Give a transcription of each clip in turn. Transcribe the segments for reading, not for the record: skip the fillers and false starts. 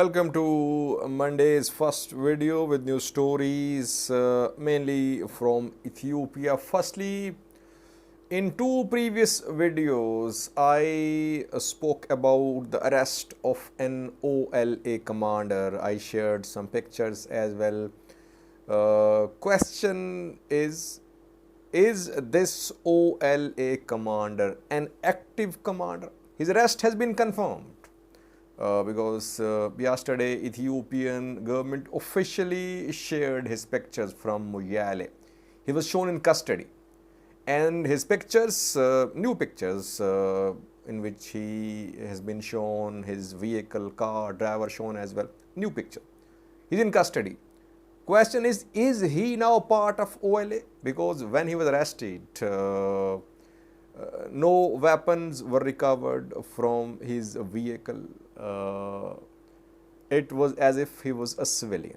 Welcome to Monday's first video with new stories, mainly from Ethiopia. Firstly, in two previous videos, I spoke about the arrest of an OLA commander. I shared some pictures as well. Question is this OLA commander an active commander? His arrest has been confirmed. Because yesterday Ethiopian government officially shared his pictures from Moyale. He was shown in custody, and his pictures, new pictures, in which he has been shown, his vehicle, car, driver shown as well, new picture. He's in custody. Question is he now part of OLA? Because when he was arrested, no weapons were recovered from his vehicle. It was as if he was a civilian.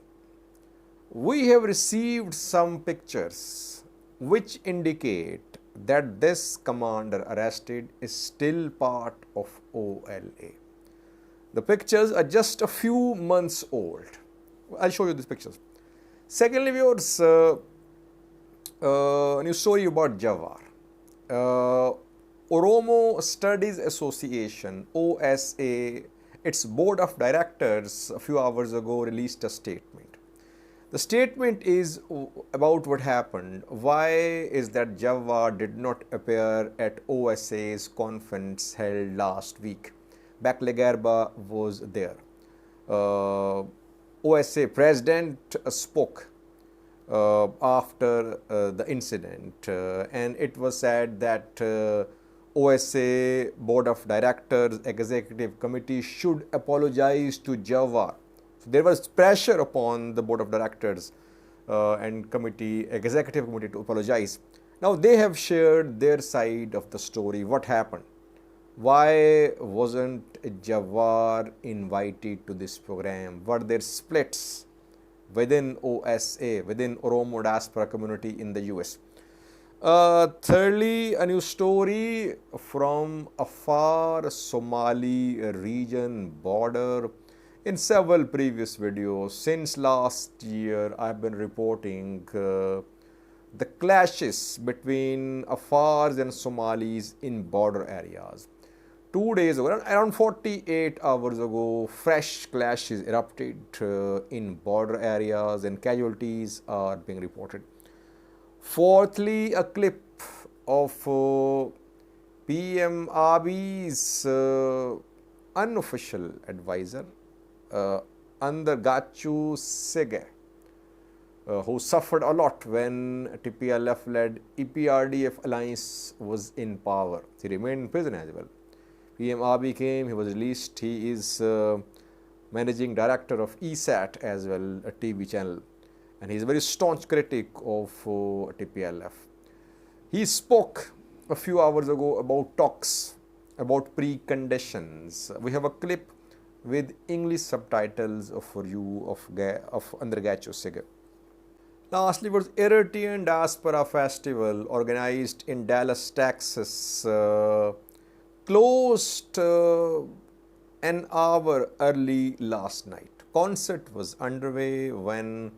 We have received some pictures which indicate that this commander arrested is still part of OLA. The pictures are just a few months old. I'll show you these pictures. Secondly, viewers, new story about Jawar. Oromo Studies Association, OSA, its board of directors a few hours ago released a statement. The statement is about what happened. Why is that Jawar did not appear at OSA's conference held last week? Bakle Garba was there. OSA president spoke after the incident, and it was said that OSA board of directors executive committee should apologize to Jawar. So there was pressure upon the board of directors and committee, executive committee, to apologize. Now they have shared their side of the story. What happened? Why wasn't Jawar invited to this program? Were there splits within OSA, within Oromo diaspora community in the US? Thirdly, a new story from Afar Somali region border. In several previous videos since last year, I have been reporting the clashes between Afars and Somalis in border areas. 2 days ago, around 48 hours ago, fresh clashes erupted in border areas and casualties are being reported. Fourthly, a clip of PM Abiy's unofficial advisor, Andargachew Tsege, who suffered a lot when TPLF-led EPRDF alliance was in power. He remained in prison as well. PM Abiy came, he was released. He is managing director of ESAT as well, a TV channel. And he is a very staunch critic of TPLF. He spoke a few hours ago about talks, about preconditions. We have a clip with English subtitles for you of Andargachew Tsege. Lastly was Eritrean Diaspora Festival organized in Dallas, Texas, closed an hour early last night. Concert was underway when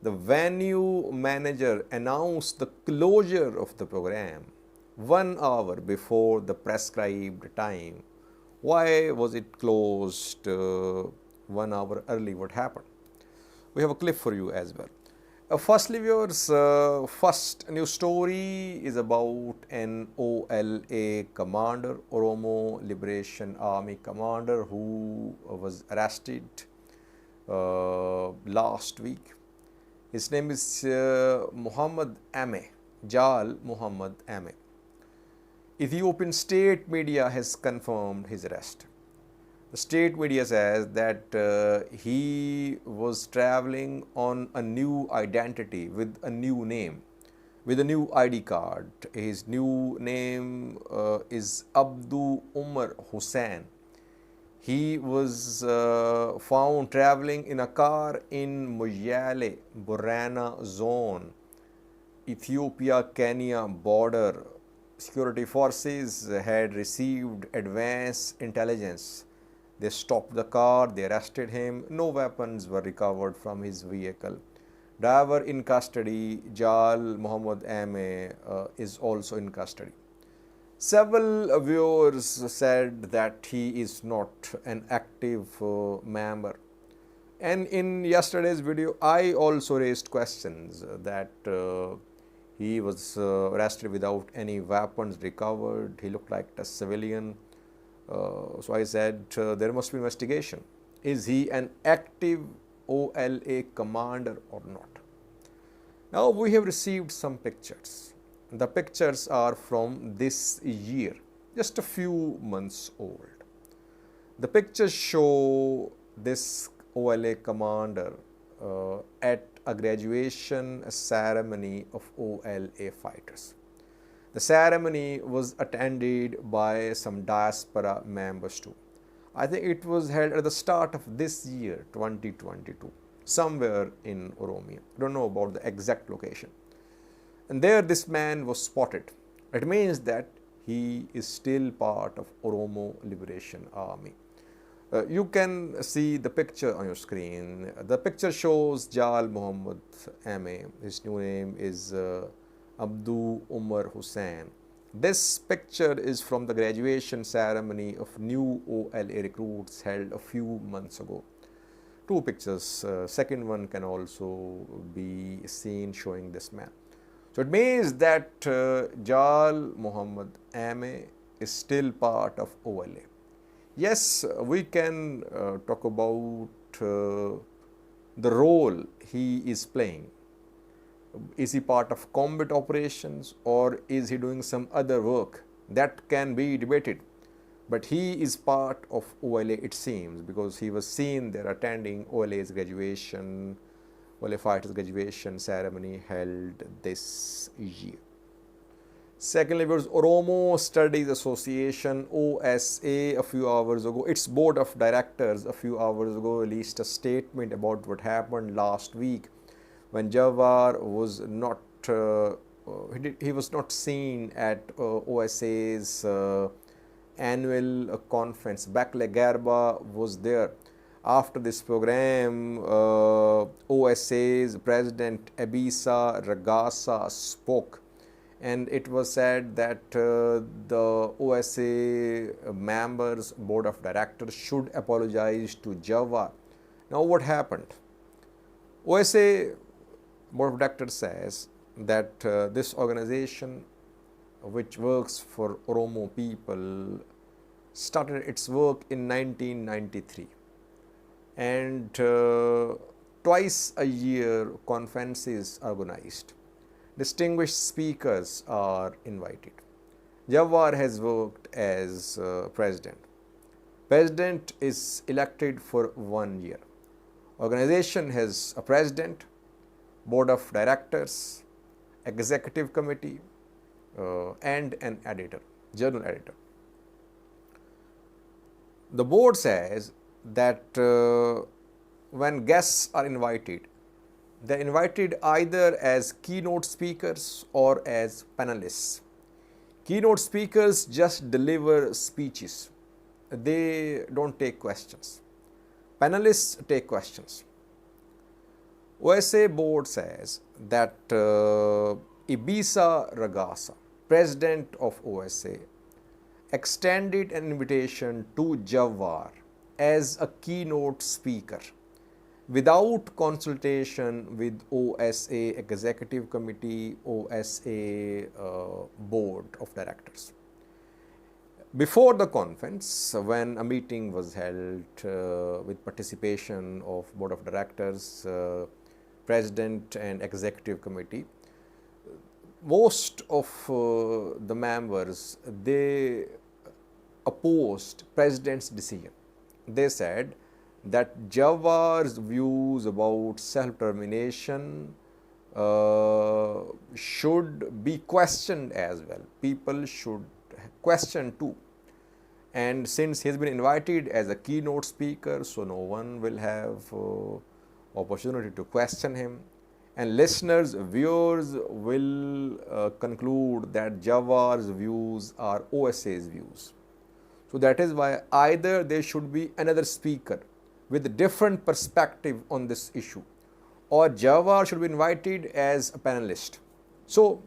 the venue manager announced the closure of the program 1 hour before the prescribed time. Why was it closed 1 hour early? What happened? We have a clip for you as well. Firstly, viewers, first new story is about an OLA commander, Oromo Liberation Army commander, who was arrested last week. His name is Jawar Mohammed OSA. Ethiopian state media has confirmed his arrest. The state media says that he was traveling on a new identity with a new name, with a new ID card. His new name is Abdu Umar Hussain. He was found traveling in a car in Moyale, Borana zone, Ethiopia-Kenya border. Security forces had received advance intelligence They stopped the car, they arrested him. No weapons were recovered from his vehicle. Driver in custody, Jawar Mohammed OSA, is also in custody. Several viewers said that he is not an active member. And in yesterday's video, I also raised questions that he was arrested without any weapons recovered. He looked like a civilian. So I said there must be investigation. Is he an active OLA commander or not? Now we have received some pictures. The pictures are from this year, just a few months old. The pictures show this OLA commander at a graduation ceremony of OLA fighters. The ceremony was attended by some diaspora members too. I think it was held at the start of this year, 2022, somewhere in Oromia. I don't know about the exact location. And there this man was spotted. It means that he is still part of Oromo Liberation Army. You can see the picture on your screen. The picture shows Jawar Mohammed OSA. His new name is Abdu Umar Hussain. This picture is from the graduation ceremony of new OLA recruits held a few months ago. Two pictures. Second one can also be seen showing this man. So it means that Jawar Mohammed OSA is still part of OLA. Yes, we can talk about the role he is playing. Is he part of combat operations or is he doing some other work? That can be debated. But he is part of OLA, it seems, because he was seen there attending OLA's graduation, OLA fighters graduation ceremony held this year. Secondly, was Oromo Studies Association, OSA, a few hours ago. Its board of directors a few hours ago released a statement about what happened last week when Jawar was not, he was not seen at OSA's annual conference. Bakle Garba was there. After this program, OSA's president Abisa Ragasa spoke, and it was said that the OSA members, board of directors should apologize to Jawar. Now what happened? OSA board of directors says that this organization, which works for Oromo people, started its work in 1993, and twice a year conferences are organized. Distinguished speakers are invited. Jawar has worked as president. President is elected for 1 year. Organization has a president, board of directors, executive committee, and an editor, journal editor. The board says that when guests are invited, they are invited either as keynote speakers or as panelists. Keynote speakers just deliver speeches. They don't take questions. Panelists take questions. OSA board says that Abisa Ragasa, president of OSA, extended an invitation to Jawar as a keynote speaker without consultation with OSA executive committee, OSA board of directors. Before the conference, when a meeting was held with participation of board of directors, president and executive committee, most of the members, they opposed president's decision. They said that Jawar's views about self-determination should be questioned as well. People should question too. And since he has been invited as a keynote speaker, so no one will have opportunity to question him. And listeners, viewers will conclude that Jawar's views are OSA's views. So that is why either there should be another speaker with different perspective on this issue, or Jawar should be invited as a panelist. So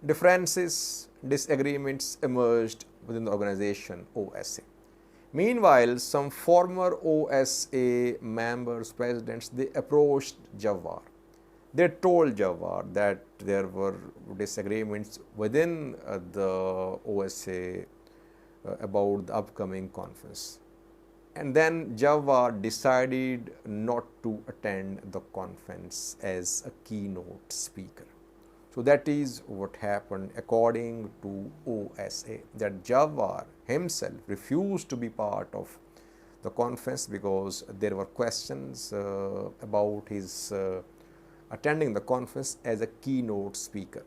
differences, disagreements emerged within the organization OSA. Meanwhile, some former OSA members, presidents, they approached Jawar. They told Jawar that there were disagreements within the OSA about the upcoming conference. And then Jawar decided not to attend the conference as a keynote speaker. So that is what happened according to OSA, that Jawar himself refused to be part of the conference because there were questions about his attending the conference as a keynote speaker.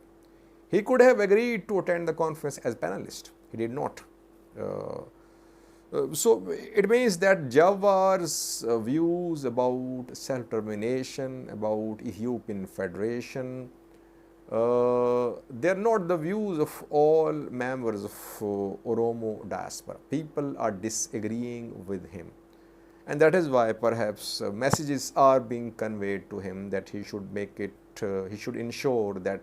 He could have agreed to attend the conference as panelist. He did not. So it means that Jawar's views about self-determination, about Ethiopian federation, they are not the views of all members of Oromo diaspora. People are disagreeing with him. And that is why perhaps messages are being conveyed to him that he should make it, he should ensure that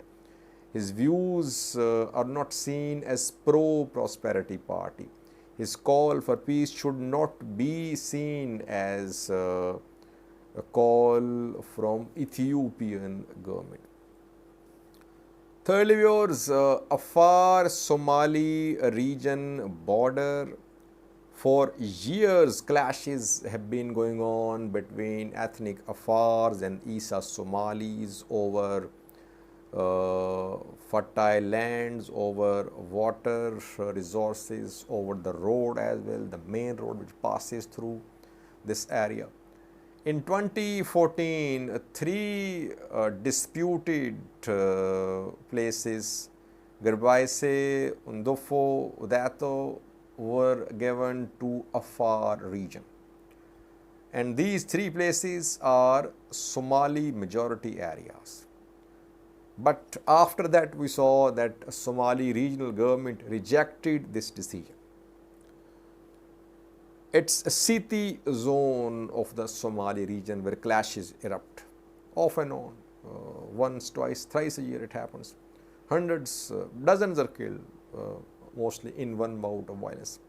his views are not seen as pro-prosperity party. His call for peace should not be seen as a call from Ethiopian government. Thirdly, viewers, Afar Somali region border. For years, clashes have been going on between ethnic Afars and Isa Somalis over fertile lands, over water resources, over the road as well, the main road which passes through this area. In 2014, three disputed places, Garbaise, Undofo, Udato, were given to Afar region. And these three places are Somali majority areas. But after that, we saw that Somali regional government rejected this decision. It's a Siti zone of the Somali region where clashes erupt off and on. Once, twice, thrice a year it happens. Hundreds, dozens are killed, mostly in one bout of violence.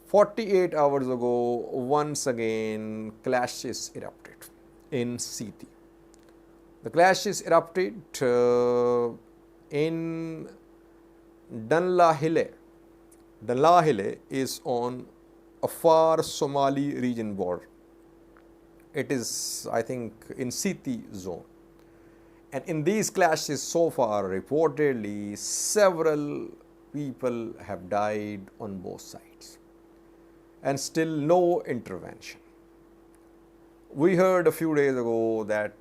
48 hours ago, once again, clashes erupted in Siti. The clashes erupted in Danlahile. Danlahile is on Afar Somali region border. It is, I think, in Siti zone. And in these clashes so far, reportedly, several people have died on both sides. And still no intervention. We heard a few days ago that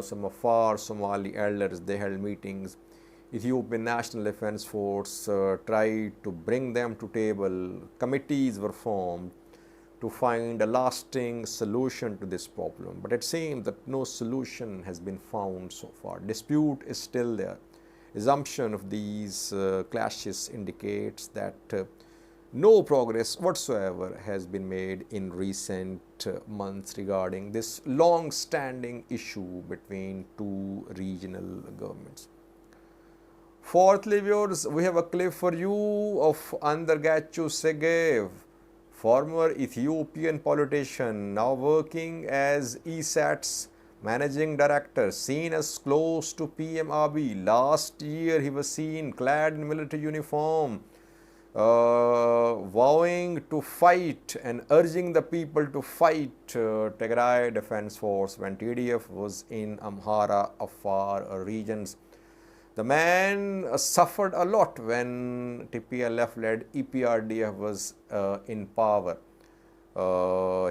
some Afar Somali elders, they held meetings. Ethiopian National Defense Force tried to bring them to table. Committees were formed to find a lasting solution to this problem. But it seems that no solution has been found so far. Dispute is still there. Assumption of these clashes indicates that no progress whatsoever has been made in recent months regarding this long-standing issue between two regional governments. Fourthly, viewers, we have a clip for you of Andargachew Tsege, former Ethiopian politician, now working as ESAT's managing director, seen as close to PM Abiy. Last year, he was seen clad in military uniform, vowing to fight and urging the people to fight Tigray Defense Force when TDF was in Amhara, Afar regions. The man suffered a lot when TPLF-led EPRDF was in power.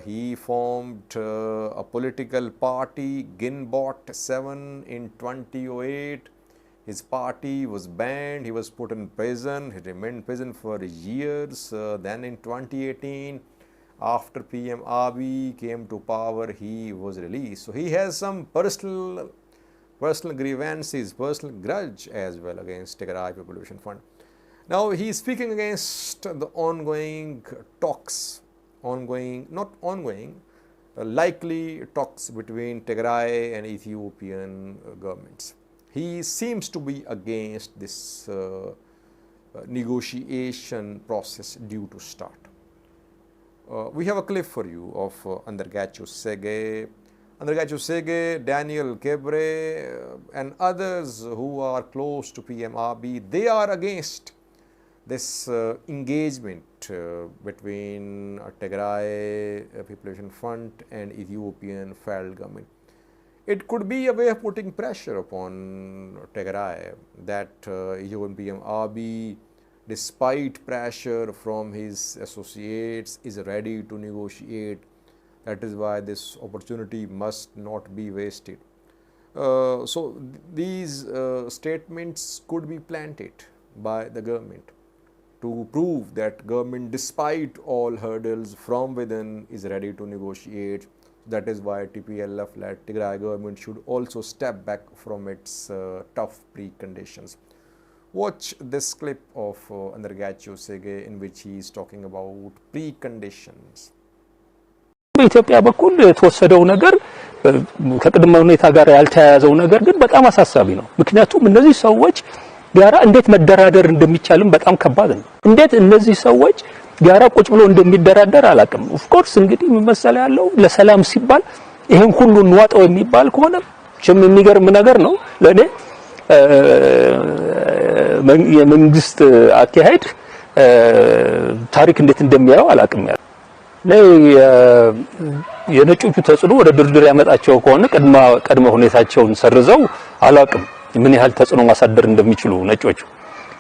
He formed a political party, Ginbot 7, in 2008. His party was banned, he was put in prison, he remained in prison for years. Then in 2018, after PM Abiy came to power, he was released. So he has some personal grievances, personal grudge as well against Tigray Population Fund. Now he is speaking against the ongoing talks, likely talks between Tigray and Ethiopian governments. He seems to be against this negotiation process due to start. We have a clip for you of Andargachew Tsege, Daniel Kebre, and others who are close to PM Abiy. They are against this engagement between Tigray Population Front and Ethiopian federal government. It could be a way of putting pressure upon Tigray that Ethiopian PM Abiy, despite pressure from his associates, is ready to negotiate. That is why this opportunity must not be wasted. So these statements could be planted by the government to prove that government, despite all hurdles from within, is ready to negotiate. That is why TPLF-led Tigray government should also step back from its tough preconditions. Watch this clip of Andargachew Tsege in which he is talking about preconditions. በኢትዮጵያ በኩል የተወሰደው ነገር ከቅድመ ሁኔታ ጋር ያልተያያዘው ነገር ግን በጣም አሳሳቢ ነው። ምክንያቱም እነዚህ ሰዎች ጋራ እንዴት መደራደር እንደሚቻልም በጣም ከባድ ነው። እንዴት እነዚህ ሰዎች ጋራ ቁጭ ብሎ እንደሚደራደር አላውቅም። ኦፍ ኮርስ እንግዲህ መሰለ ያለው ለሰላም ሲባል ይሄን ሁሉ እንዋጣው የሚባል ከሆነ የሚገርም ነገር ነው ለኔ። የመንግስት አካሄድ ታሪክ እንዴት እንደሚያየው አላውቅም። የነጮቹ ተጽዕኖ ወደ ድርድር ያመጣቸው ከሆነ ቀድመ ሁኔታቸውን ሰርዘው አላውቅም ምን ያህል ተጽዕኖ ማሳደር እንደሚችሉ ነጮቹ።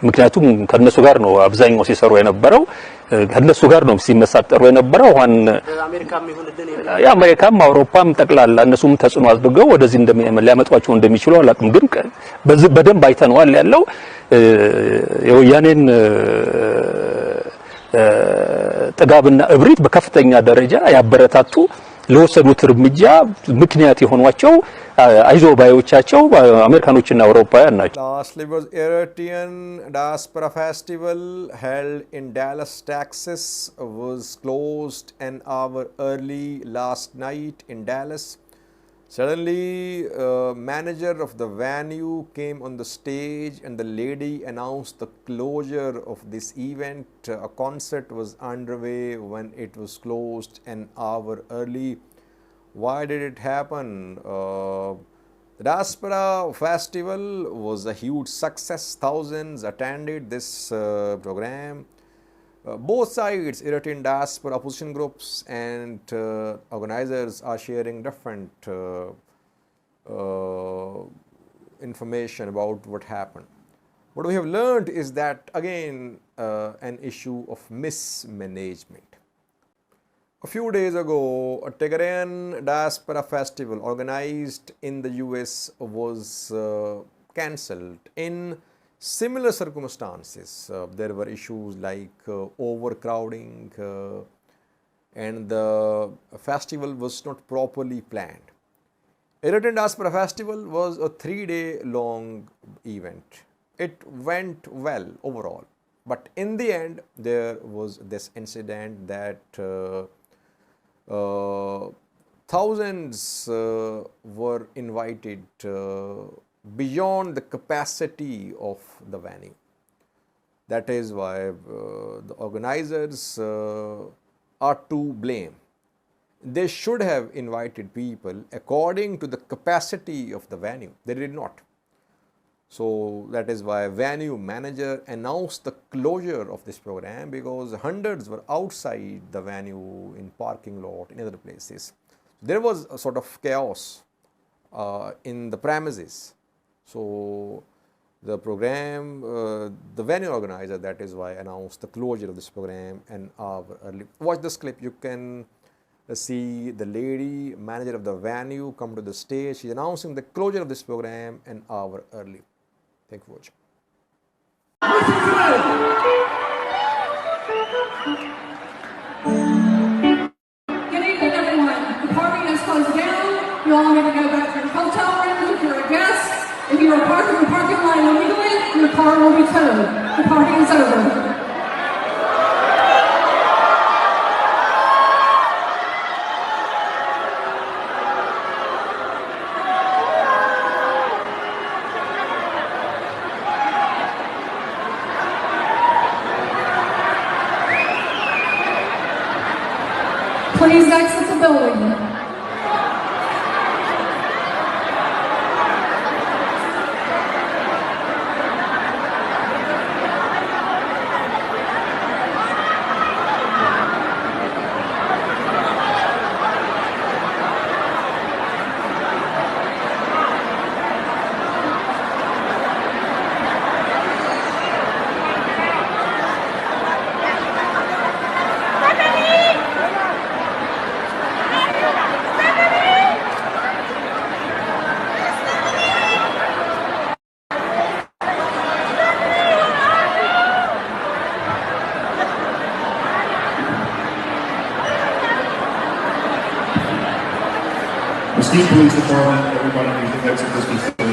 ምክንያቱም ከነሱ ጋር ነው አብዛኛው ሲሰሩ የነበረው፣ ከነሱ ጋር ነው ሲመሳጠሩ የነበረው። አሁን አሜሪካም አውሮፓም ጠቅላላ እነሱም ተጽዕኖ አድርገው ወደዚህ ሊያመጧቸው እንደሚችሉ አላውቅም። ግን በደንብ አይተነዋል ያለው የወያኔን ጥጋብና እብሪት በከፍተኛ ደረጃ ያበረታቱ ለወሰዱት እርምጃ ምክንያት የሆኗቸው አይዞባዮቻቸው አሜሪካኖችና አውሮፓውያን ናቸው። Lastly was Eritrean diaspora festival held in Dallas, Texas was closed an hour early last night in Dallas. Suddenly, manager of the venue came on the stage and the lady announced the closure of this event. A concert was underway when it was closed an hour early. Why did it happen? The Diaspora Festival was a huge success. Thousands attended this program. Both sides, Eritrean diaspora opposition groups and organizers, are sharing different information about what happened. What we have learned is that, again, an issue of mismanagement. A few days ago, a Tigrayan diaspora festival organized in the US was cancelled. In similar circumstances, there were issues like overcrowding and the festival was not properly planned. Eritrean Diaspora Festival was a 3-day long event. It went well overall, but in the end there was this incident that thousands were invited beyond the capacity of the venue. That is why the organizers are to blame. They should have invited people according to the capacity of the venue. They did not. So that is why venue manager announced the closure of this program because hundreds were outside the venue in parking lot in other places. There was a sort of chaos in the premises. So the program, the venue organizer, that is why announced the closure of this program an hour early. Watch this clip. You can see the lady manager of the venue come to the stage. She's announcing the closure of this program an hour early. Thank you for watching. Good evening, everyone. The party has closed down. You all need to go back to your hotel rooms if you're a guest. If you are parked in the parking lot illegally, your car will be towed. The party is over. Please exit the building. The State Police Department, everybody needs to exit this facility.